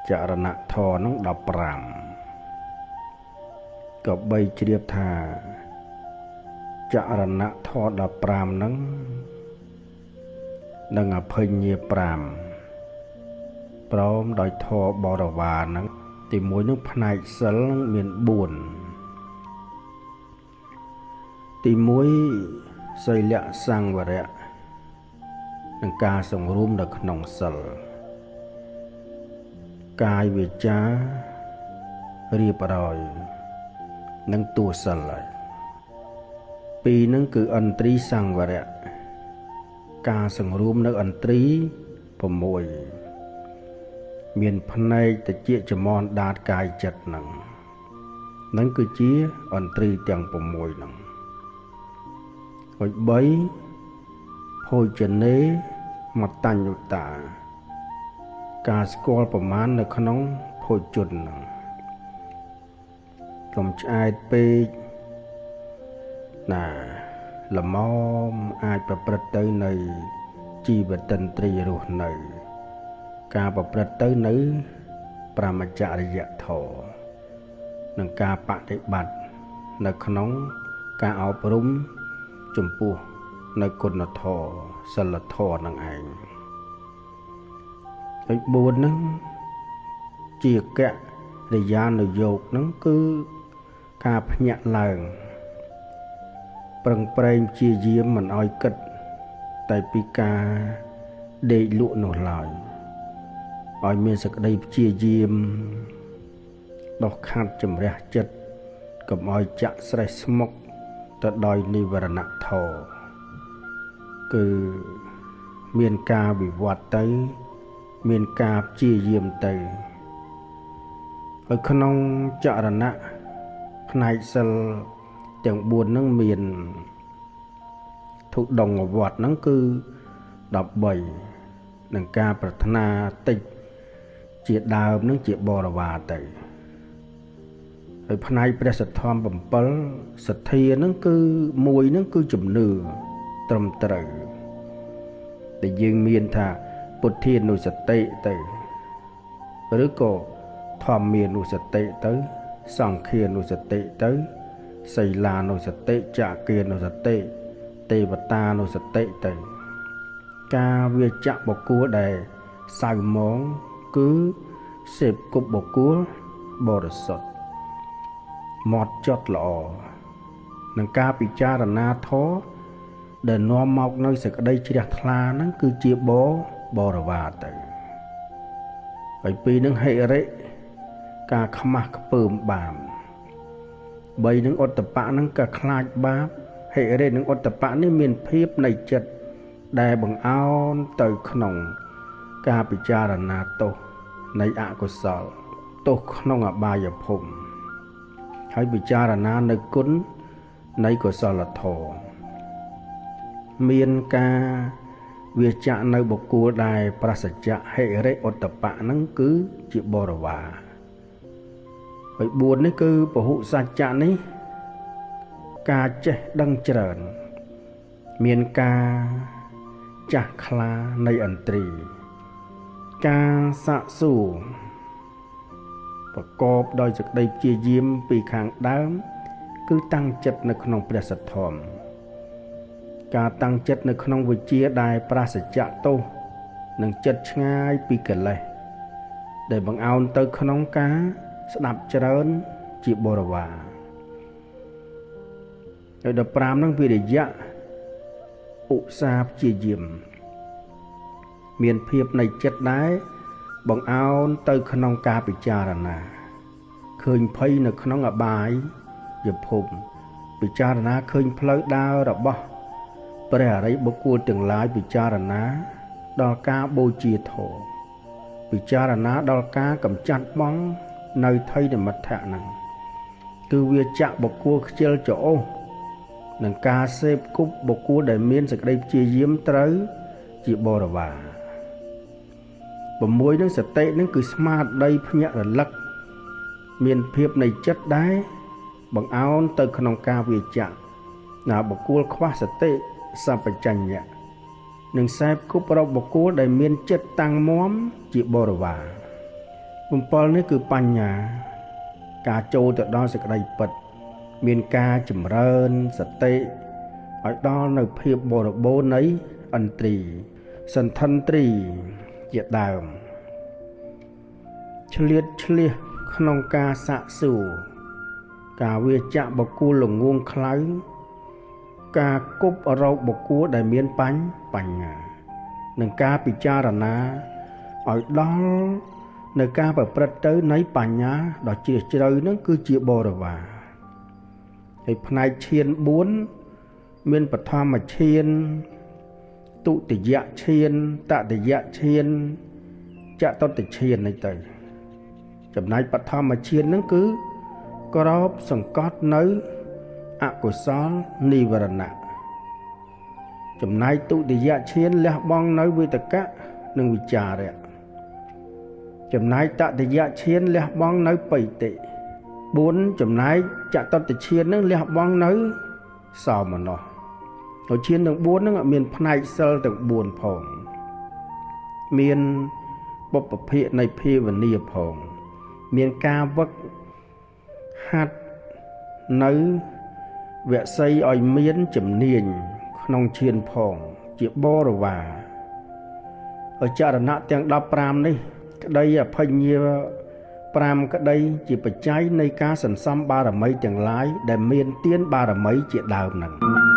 ចរណធម៌នឹង15ក៏បីជ្រាបថាចរណធម៌15នឹងនឹងអភិញ្ញា5ព្រមដោយធម៌បរិវារនឹងទី1នឹងផ្នែកសិលមាន4ទី1សីលៈសង្វរៈនឹងការសង្រួមនៅក្នុងសិលកាយវាចារៀបរយនឹងតួសិលហើយពីរនឹងគឺឥន្ទ្រីសង្វរៈការសង្រួមនៅឥន្ទ្រី6មានភ្នែកតិចចមនដាតកាយចិត្តនឹងគឺជាឥន្ទ្រីទាំង6នឹងហើយ3ភោជនេមតញ្ញុតាការស្គាល់ប្រមាណនៅក្នុងភោជននឹងកុំឆ្អែតពេកណាល្មមអាចប្រព្រឹត្តទៅនៅជីវតន្ត្រីរស់នៅការប្រព្រឹត្តទៅនៅប្រមចរិយធម៌និងការបដិបត្តិនៅក្នុងការអប់រំចំពោះនៅគុណធម៌សិលធម៌នឹងឯងហើយ4ហ្នឹងជាករិយានុយោគហ្នឹងគឺការភ្ញាក់ឡើងប្រឹងប្រែងព្យាយាមមិនឲ្យគិតតែពីការដេកលក់នោះឡើយឲ្យមានសេចក្តីព្យាយាមដោះខាត់ជំរះចិត្តកុំឲ្យចាក់ស្រេះស្មុគទៅដោយនិវរណធម៌គឺមានការវិវត្តទៅមានការព្យាយាមទៅហើយក្នុងចរណៈផ្នែកសិលទាំង4ហ្នឹងមានទុដងវត្តហ្នឹងគឺ13នឹងការប្រាថ្នាតិចជាដើមហ្នឹងជាបរិវារទៅហើយផ្នែកព្រះសទ្ធំ7សទ្ធាហ្នឹងគឺមួយហ្នឹងគឺជំនឿត្រឹមត្រូវតែយើងមានថាពុទ្ធានុសតិទៅឬក៏ធម្មានុសតិទៅសង្ឃានុសតិទៅសីលានុសតិចក្ខានុសតិទេវតានុសតិទៅការវាចាក់បុគ្គលដែលសៅមងគឺសេពគប់បុគ្គលបរិសុទ្ធម៉ត់ចត់ល្អនឹងការពិចារណាធម៌ដែលនាំមកនៅសេចក្តីជ្រះថ្លាហ្នឹងគឺជាបរិវារទៅហើយពីរនឹងហិរិការខ្មាស់ខ្ពើមបាប3នឹងឧត្តបៈហ្នឹងក៏ខ្លាចបាបហិរិនឹងឧត្តបៈនេះមានភាពនៃចិត្តដែលបង្អោនទៅក្នុងការពិចារណាទោសនៃអកុសលទោសក្នុងអបាយភូមិហើយពិចារណានៅគុណនៃកុសលធម៌មានការវាចាក់នៅបុគ្គលដែលប្រសច្ចៈហិរិឧត្តបៈហ្នឹងគឺជាបរិវារហើយ4នេះគឺពហុសច្ចៈនេះការចេះដឹងច្រើនមានការចាស់ខ្លានៃឥន្ទ្រីការសាកសួរប្រកបដោយសេចក្តីព្យាយាមពីខាងដើមគឺតាំងចិត្តនៅក្នុងព្រះសទ្ធំការតាំងចិត្តនៅក្នុងវិជ្ជាដែលប្រសច្ចៈទោសនិងចិត្តឆ្ងាយពីកិលេសដែលបង្អោនទៅក្នុងការស្ដាប់ច្រើនជាបរិវារហើយ15នឹងវិរិយៈឧស្សាហ៍ព្យាយាមមានភាពនៃចិត្តដែរបង្អោនទៅក្នុងការពិចារណាឃើញភ័យនៅក្នុងអបាយភូមិពិចារណាឃើញផ្លូវដើររបស់ព្រះអរិយបុគ្គលទាំងឡាយពិចារណាដល់ការបូជាធម៌ពិចារណាដល់ការកម្ចាត់បង់នៅថៃនិមិត្តៈហ្នឹងគឺវាចាក់បុគ្គលខ្ជិលចោះនឹងការសេពគប់បុគ្គលដែលមានសេចក្តីព្យាយាមត្រូវជាបរិវារ6នឹងសតិនឹងគឺស្មារតីភ្ញាក់រលឹកមានភាពនៃចិត្តដែរបង្អោនទៅក្នុងការវាចាក់ណាបុគ្គលខ្វះសតិសម្បជញ្ញៈនឹងសេពគប់រកបុគ្គលដែលមានចិត្តតាំងមាំជាបរិវារ បំពល់នេះគឺបញ្ញាការចូលទៅដល់សេចក្តីពិតមានការចម្រើនសតិឲ្យដល់នៅភាពបរិបូរណ៍នៃឥន្ទ្រីសន្ធិន្ទ្រីជាដើមឆ្លៀតឆ្លៀសក្នុងការសាកសួរការវាចាក់បកគួរល្ងងខ្លៅការគប់រោគបកគួរដែលមានបញ្ញានិងការពិចារណាឲ្យដល់នៅការប្រព្រឹត្តទៅនៃបញ្ញាដ៏ជ្រាលជ្រៅនឹងគឺជាបរិវារហើយផ្នែកឈាន4មានបឋមឈានទុតិយឈានតតិយឈានចតុតឈាននេះទៅចំណែកបឋមឈាននឹងគឺក្របសង្កត់នៅអកុសលនិវរណៈចំណែកទុតិយឈានលះបង់នៅវិតកៈនិងវិចារៈចំណែកតតិយឈានលះបង់នៅបិតិ4ចំណែកចតុតឈាននឹងលះបង់នៅសោមនស្សហើយឈានទាំង4ហ្នឹងមានផ្នែកសិលទាំង4ផងមានបុព្វភិនៃភាវនាផងមានការវឹកហាត់នៅវស័យឲ្យមានជំនាញក្នុងឈានផងជាបរិវារហើយចរណៈទាំង15នេះក្តីអភិញ្ញា5ក្តីជាបច្ច័យនៃការសន្សំបារមីទាំងឡាយដែលមានទានបារមីជាដើមហ្នឹង